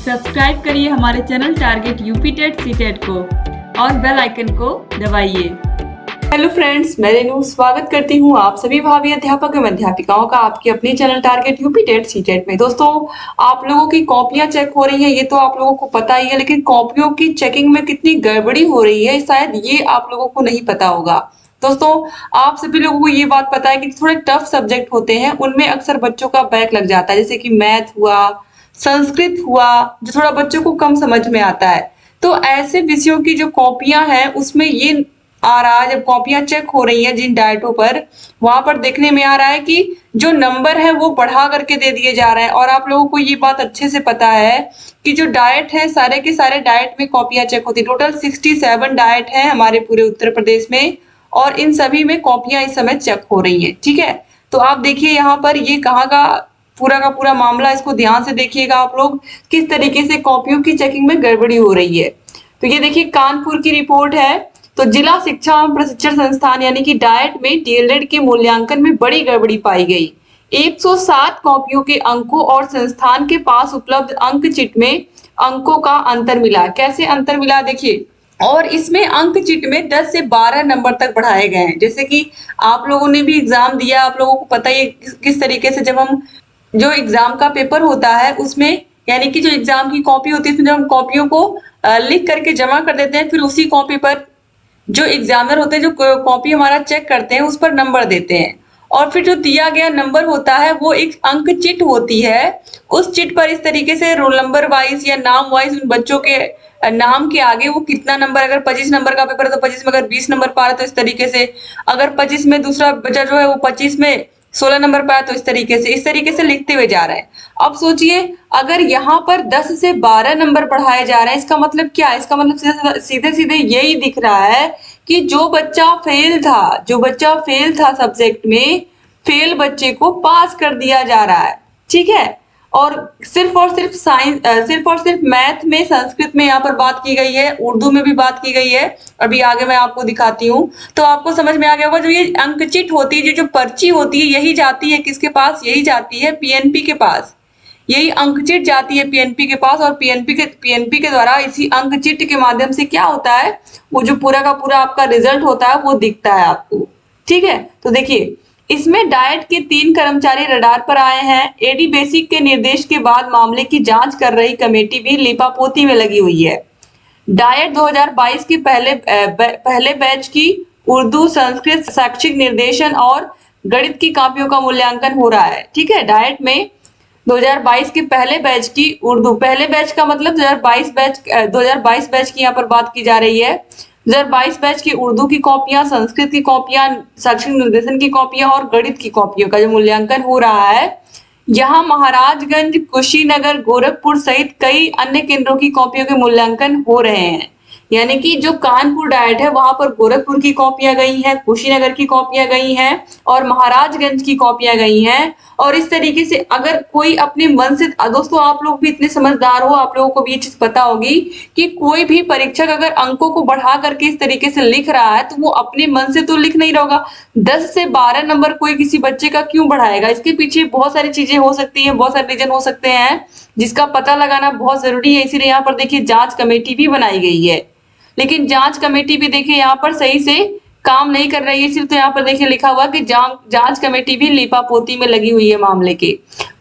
Subscribe करिए हमारे channel target UP TET CTET को और बेल आइकन को दबाइए। हेलो फ्रेंड्स, मैं रेनू स्वागत करती हूँ आप सभी भावी अध्यापक एवं अध्यापिकाओं का आपकी अपनी channel target UP TET CTET में। दोस्तों, आप लोगों की कॉपियां चेक हो रही हैं, ये तो आप लोगों को पता ही है, लेकिन कॉपियों की चेकिंग में कितनी गड़बड़ी हो रही है शायद ये आप लोगों को नहीं पता होगा। दोस्तों, आप सभी लोगों को ये बात पता है कि थोड़े टफ सब्जेक्ट होते हैं उनमें अक्सर बच्चों का बैक लग जाता है, जैसे कि मैथ हुआ, संस्कृत हुआ, जो थोड़ा बच्चों को कम समझ में आता है। तो ऐसे विषयों की जो कॉपियां हैं उसमें ये आ रहा है, जब कॉपियां चेक हो रही हैं जिन डायटों पर, वहां पर देखने में आ रहा है कि जो नंबर है वो बढ़ा करके दे दिए जा रहे हैं। और आप लोगों को ये बात अच्छे से पता है कि जो डाइट है सारे के सारे डाइट में कॉपियां चेक होती है। टोटल 67 डाइट है हमारे पूरे उत्तर प्रदेश में और इन सभी में कॉपियां इस समय चेक हो रही है। ठीक है, तो आप देखिए यहाँ पर ये कहाँ का पूरा मामला, इसको ध्यान से देखिएगा आप लोग किस तरीके से कॉपियों की चेकिंग में गड़बड़ी हो रही है। तो ये देखिए कानपुर की रिपोर्ट है। तो जिला शिक्षा एवं प्रशिक्षण संस्थान यानी कि डाइट में डीएलएड के मूल्यांकन में बड़ी गड़बड़ी पाई गई। 107 कॉपियों के अंकों और संस्थान के पास उपलब्ध अंक चिट में अंकों का अंतर मिला। कैसे अंतर मिला देखिए, और इसमें अंक चिट में 10 से 12 नंबर तक बढ़ाए गए हैं। जैसे कि आप लोगों ने भी एग्जाम दिया, आप लोगों को पता ही है किस तरीके से जब हम जो एग्जाम का पेपर होता है उसमें, यानी कि जो एग्जाम की कॉपी होती है उसमें जब हम कॉपियों को लिख करके जमा कर देते हैं, फिर उसी कॉपी पर जो एग्जामिनर होते हैं जो कॉपी हमारा चेक करते हैं उस पर नंबर देते हैं। और फिर जो दिया गया नंबर होता है वो एक अंक चिट होती है। उस चिट पर इस तरीके से रोल नंबर वाइज या नाम वाइज उन बच्चों के नाम के आगे वो कितना नंबर, अगर 25 नंबर का पेपर है तो 25 में, अगर 20 नंबर पा रहा है तो इस तरीके से, अगर 25 में दूसरा बच्चा जो है वो 25 में 16 नंबर पाया तो इस तरीके से लिखते हुए जा रहे हैं। अब सोचिए, अगर यहाँ पर 10 से 12 नंबर बढ़ाए जा रहे हैं, इसका मतलब क्या है? इसका मतलब सीधे सीधे यही दिख रहा है कि जो बच्चा फेल था सब्जेक्ट में, फेल बच्चे को पास कर दिया जा रहा है। ठीक है, और सिर्फ मैथ में, संस्कृत में यहाँ पर बात की गई है, उर्दू में भी बात की गई है। अभी आगे मैं आपको दिखाती हूँ तो आपको समझ में आ गया होगा। जो ये अंकचिट होती है, जो पर्ची होती है, यही जाती है किसके पास? यही जाती है पीएनपी के पास। यही अंकचिट जाती है पीएनपी के पास और पीएनपी के द्वारा इसी अंकचिट के माध्यम से क्या होता है, वो जो पूरा का पूरा आपका रिजल्ट होता है वो दिखता है आपको। ठीक है, तो देखिए इसमें डाइट के 3 कर्मचारी रडार पर आए हैं। एडी बेसिक के निर्देश के बाद मामले की जांच कर रही कमेटी भी लीपापोती में लगी हुई है। डाइट 2022 के पहले बैच की उर्दू, संस्कृत, शैक्षिक निर्देशन और गणित की कॉपियों का मूल्यांकन हो रहा है। ठीक है, डाइट में 2022 के पहले बैच की उर्दू, पहले बैच का मतलब 2022 बैच की यहाँ पर बात की जा रही है। 2022 बैच की उर्दू की कॉपियां, संस्कृत की कॉपियां, शैक्षिक निर्देशन की कॉपियां और गणित की कॉपियों का जो मूल्यांकन हो रहा है, यहाँ महाराजगंज, कुशीनगर, गोरखपुर सहित कई अन्य केंद्रों की कॉपियों के मूल्यांकन हो रहे हैं। यानी कि जो कानपुर डाइट है वहां पर गोरखपुर की कॉपियां गई हैं, कुशीनगर की कॉपियां गई हैं और महाराजगंज की कॉपियां गई हैं। और इस तरीके से अगर कोई अपने मन से, दोस्तों आप लोग भी इतने समझदार हो, आप लोगों को भी ये चीज पता होगी कि कोई भी परीक्षक अगर अंकों को बढ़ा करके इस तरीके से लिख रहा है तो वो अपने मन से तो लिख नहीं रहा होगा। 10 से 12 नंबर कोई किसी बच्चे का क्यों बढ़ाएगा? इसके पीछे बहुत सारी चीजें हो सकती हैं, बहुत सारे रीजन हो सकते हैं जिसका पता लगाना बहुत जरूरी है। इसीलिए यहाँ पर देखिए जांच कमेटी भी बनाई गई है, लेकिन जांच कमेटी भी देखिए यहाँ पर सही से काम नहीं कर रही है। सिर्फ तो यहाँ पर देखिए लिखा हुआ कि जांच कमेटी भी लीपापोती में लगी हुई है मामले के।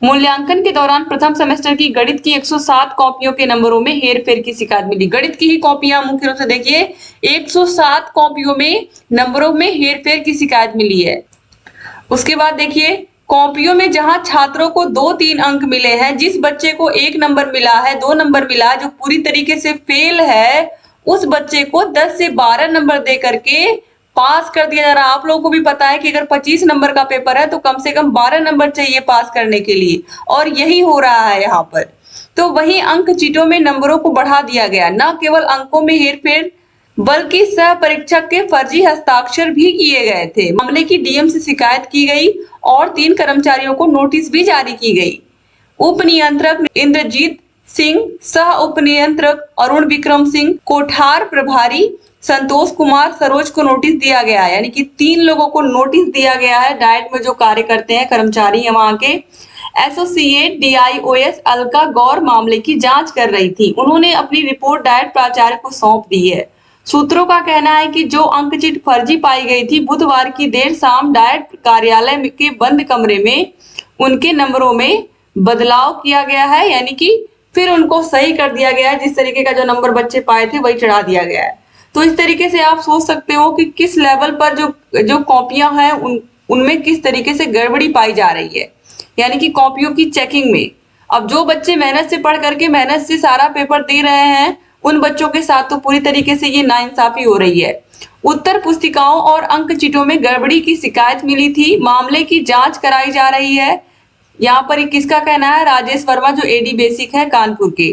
मूल्यांकन के दौरान प्रथम सेमेस्टर की गणित की 107 कॉपियों के नंबरों में हेरफेर की शिकायत मिली। गणित की ही कॉपियां मुख्य रूप से देखिए 107 कॉपियों में नंबरों में हेरफेर की शिकायत मिली है। उसके बाद देखिए कॉपियों में जहां छात्रों को 2-3 अंक मिले हैं, जिस बच्चे को 1 नंबर मिला है, 2 नंबर मिला है, जो पूरी तरीके से फेल है, उस बच्चे को 10 से 12 नंबर दे करके पास कर दिया जा रहा है। आप लोगों को भी पता है कि अगर 25 नंबर का पेपर है तो कम से कम 12 नंबर चाहिए पास करने के लिए, और यही हो रहा है यहाँ पर। तो वही अंक चीटों में नंबरों को बढ़ा दिया गया। न केवल अंकों में हेरफेर बल्कि सह परीक्षक के फर्जी हस्ताक्षर भी किए गए थे। मामले की डीएम से शिकायत की गई और 3 कर्मचारियों को नोटिस भी जारी की गई। उप नियंत्रक इंद्रजीत सिंह, सह उप नियंत्रक अरुण विक्रम सिंह, कोठार प्रभारी संतोष कुमार सरोज को नोटिस दिया गया है। यानी कि 3 लोगों को नोटिस दिया गया है, डाइट में जो कार्य करते हैं कर्मचारी है वहां के। एसोसिएट DIOS अलका गौर मामले की जांच कर रही थी। उन्होंने अपनी रिपोर्ट डायट प्राचार्य को सौंप दी है। सूत्रों का कहना है कि जो अंकचिट फर्जी पाई गई थी, बुधवार की देर शाम डायट कार्यालय के बंद कमरे में उनके नंबरों में बदलाव किया गया है, यानी कि फिर उनको सही कर दिया गया है। जिस तरीके का जो नंबर बच्चे पाए थे वही चढ़ा दिया गया है। तो इस तरीके से आप सोच सकते हो कि किस लेवल पर जो कॉपियां हैं उनमें किस तरीके से गड़बड़ी पाई जा रही है, यानी कि कॉपियों की चेकिंग में। अब जो बच्चे मेहनत से पढ़ करके मेहनत से सारा पेपर दे रहे हैं, उन बच्चों के साथ तो पूरी तरीके से ये नाइंसाफी हो रही है। उत्तर पुस्तिकाओं और अंक चिटों में गड़बड़ी की शिकायत मिली थी। मामले की जांच कराई जा रही है। यहाँ पर किसका कहना है? राजेश वर्मा, जो AD बेसिक है कानपुर के।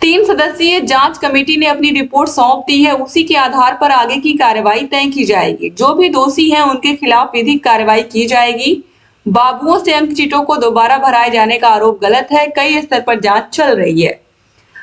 3 सदस्यीय जांच कमेटी ने अपनी रिपोर्ट सौंप दी है। उसी के आधार पर आगे की कार्रवाई तय की जाएगी। जो भी दोषी हैं उनके खिलाफ विधिक कार्रवाई की जाएगी। बाबुओं से अंक चिटों को दोबारा भराए जाने का आरोप गलत है। कई स्तर पर जांच चल रही है।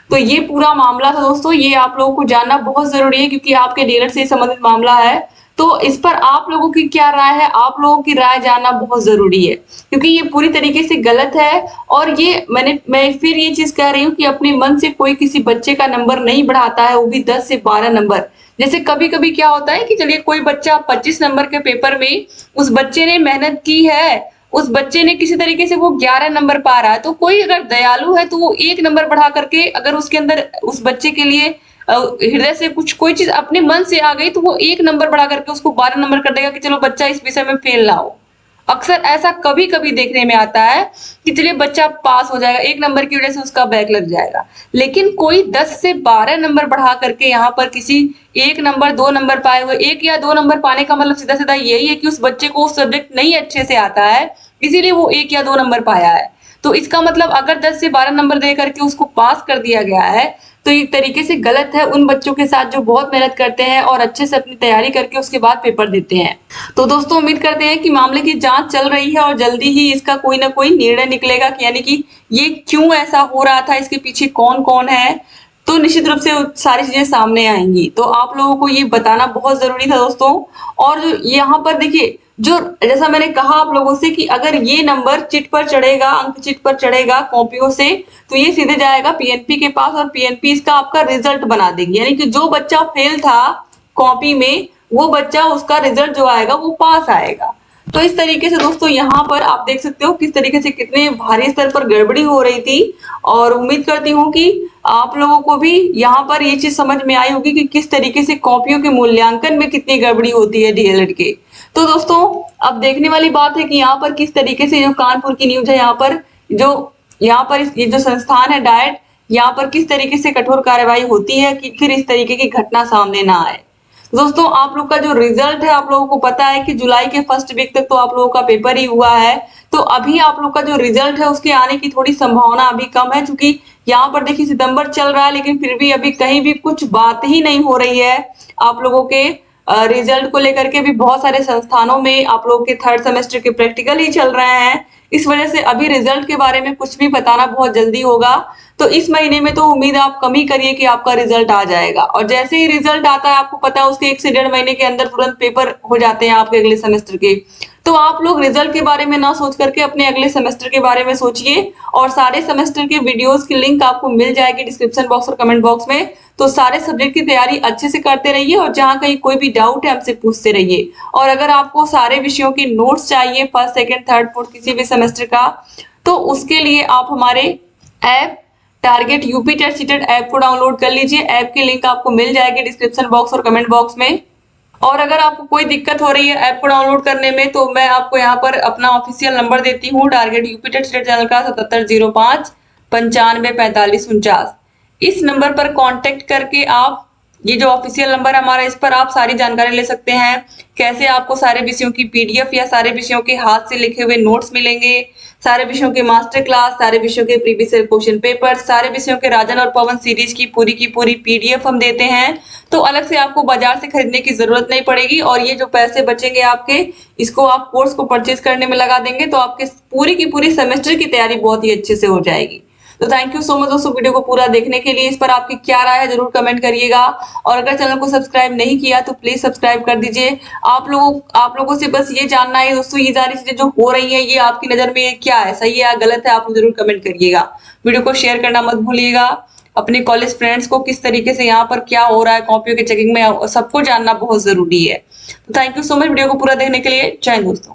तो ये पूरा मामला था दोस्तों, ये आप लोगों को जानना बहुत जरूरी है क्योंकि आपके डीलर से संबंधित मामला है। तो इस पर आप लोगों की क्या राय है? आप लोगों की राय जानना बहुत जरूरी है क्योंकि ये पूरी तरीके से गलत है। और ये मैं फिर ये चीज कह रही हूँ कि अपने मन से कोई किसी बच्चे का नंबर नहीं बढ़ाता है, वो भी 10 से 12 नंबर। जैसे कभी कभी क्या होता है कि चलिए कोई बच्चा 25 नंबर के पेपर में उस बच्चे ने मेहनत की है, उस बच्चे ने किसी तरीके से वो 11 नंबर पा रहा है, तो कोई अगर दयालु है तो वो 1 नंबर बढ़ा करके, अगर उसके अंदर उस बच्चे के लिए हृदय से कुछ कोई चीज अपने मन से आ गई तो वो 1 नंबर बढ़ा करके उसको 12 नंबर कर देगा कि चलो बच्चा इस विषय में फेल ना हो। अक्सर ऐसा कभी कभी देखने में आता है कि चलिए बच्चा पास हो जाएगा, 1 नंबर की वजह से उसका बैक लग जाएगा। लेकिन कोई 10 से 12 नंबर बढ़ा करके यहाँ पर किसी 1 नंबर 2 नंबर पाए हुए, 1 या 2 नंबर पाने का मतलब सीधा सीधा यही है कि उस बच्चे को उस सब्जेक्ट नहीं अच्छे से आता है, इसीलिए वो 1 या 2 नंबर पाया है। तो इसका मतलब अगर 10 से 12 नंबर दे करके उसको पास कर दिया गया है तो एक तरीके से गलत है उन बच्चों के साथ जो बहुत मेहनत करते हैं और अच्छे से अपनी तैयारी करके उसके बाद पेपर देते हैं। तो दोस्तों उम्मीद करते हैं कि मामले की जांच चल रही है और जल्दी ही इसका कोई ना कोई निर्णय निकलेगा कि यानी कि ये क्यों ऐसा हो रहा था, इसके पीछे कौन कौन है, तो निश्चित रूप से सारी चीजें सामने आएंगी। तो आप लोगों को ये बताना बहुत जरूरी था दोस्तों। और जो यहाँ पर देखिए, जो जैसा मैंने कहा आप लोगों से कि अगर ये नंबर चिट पर चढ़ेगा, अंक चिट पर चढ़ेगा कॉपियों से, तो ये सीधे जाएगा PNP के पास और PNP इसका आपका रिजल्ट बना देगी। यानी कि जो बच्चा फेल था कॉपी में, वो बच्चा उसका रिजल्ट जो आएगा वो पास आएगा। तो इस तरीके से दोस्तों यहाँ पर आप देख सकते हो किस तरीके से कितने भारी स्तर पर गड़बड़ी हो रही थी। और उम्मीद करती हूँ कि आप लोगों को भी यहाँ पर ये चीज समझ में आई होगी कि किस तरीके से कॉपियों के मूल्यांकन में कितनी गड़बड़ी होती है DLED के। तो दोस्तों अब देखने वाली बात है कि यहाँ पर किस तरीके से जो कानपुर की न्यूज है, यहाँ पर ये जो संस्थान है डाइट, यहाँ पर किस तरीके से कठोर कार्रवाई होती है कि फिर इस तरीके की घटना सामने ना आए। दोस्तों आप लोग का जो रिजल्ट है, आप लोगों को पता है कि जुलाई के फर्स्ट वीक तक तो आप लोगों का पेपर ही हुआ है। तो अभी आप लोग का जो रिजल्ट है उसके आने की थोड़ी संभावना अभी कम है, क्योंकि यहाँ पर देखिए सितंबर चल रहा है लेकिन फिर भी अभी कहीं भी कुछ बात ही नहीं हो रही है आप लोगों के रिजल्ट को लेकर के। भी बहुत सारे संस्थानों में आप लोगों के 3rd सेमेस्टर के प्रैक्टिकल ही चल रहे हैं, इस वजह से अभी रिजल्ट के बारे में कुछ भी बताना बहुत जल्दी होगा। तो इस महीने में तो उम्मीद आप कम ही करिए कि आपका रिजल्ट आ जाएगा। और जैसे ही रिजल्ट आता है, आपको पता है उसके 1 से 1.5 महीने के अंदर तुरंत पेपर हो जाते हैं आपके अगले सेमेस्टर के। तो आप लोग रिजल्ट के बारे में ना सोच करके अपने अगले सेमेस्टर के बारे में सोचिए। और सारे सेमेस्टर के वीडियोस की लिंक आपको मिल जाएगी डिस्क्रिप्शन बॉक्स और कमेंट बॉक्स में। तो सारे सब्जेक्ट की तैयारी अच्छे से करते रहिए और जहां कहीं कोई भी डाउट है हमसे पूछते रहिए। और अगर आपको सारे विषयों की नोट्स चाहिए 1st, 2nd, 3rd, 4th किसी भी सेमेस्टर का, तो उसके लिए आप हमारे app target UP TET CTET app को डाउनलोड कर लीजिए। ऐप की लिंक आपको मिल जाएगी डिस्क्रिप्शन बॉक्स और कमेंट बॉक्स में। और अगर आपको कोई दिक्कत हो रही है ऐप को डाउनलोड करने में, तो मैं आपको यहाँ पर अपना ऑफिशियल नंबर देती हूँ target UP TET CTET channel का 7705 95 45 49। इस नंबर पर कांटेक्ट करके आप, ये जो ऑफिशियल नंबर हमारा, इस पर आप सारी जानकारी ले सकते हैं। कैसे आपको सारे विषयों की PDF या सारे विषयों के हाथ से लिखे हुए नोट्स मिलेंगे, सारे विषयों के मास्टर क्लास, सारे विषयों के प्रीवियस ईयर क्वेश्चन पेपर, सारे विषयों के राजन और पवन सीरीज की पूरी PDF हम देते हैं। तो अलग से आपको बाजार से खरीदने की जरूरत नहीं पड़ेगी। और ये जो पैसे बचेंगे आपके, इसको आप कोर्स को परचेज करने में लगा देंगे तो आपके पूरी की पूरी सेमेस्टर की तैयारी बहुत ही अच्छे से हो जाएगी। तो थैंक यू सो मच दोस्तों वीडियो को पूरा देखने के लिए। इस पर आपकी क्या राय है जरूर कमेंट करिएगा, और अगर चैनल को सब्सक्राइब नहीं किया तो प्लीज सब्सक्राइब कर दीजिए। आप लोगों से बस ये जानना है दोस्तों, ये सारी चीजें जो हो रही हैं ये आपकी नजर में क्या है, सही है या गलत है, आप जरूर कमेंट करिएगा। वीडियो को शेयर करना मत भूलिएगा। अपने कॉलेज फ्रेंड्स को किस तरीके से यहाँ पर क्या हो रहा है कॉपियों के चेकिंग में सबको जानना बहुत जरूरी है। तो thank you so much video को पूरा देखने के लिए। जय हिंद दोस्तों।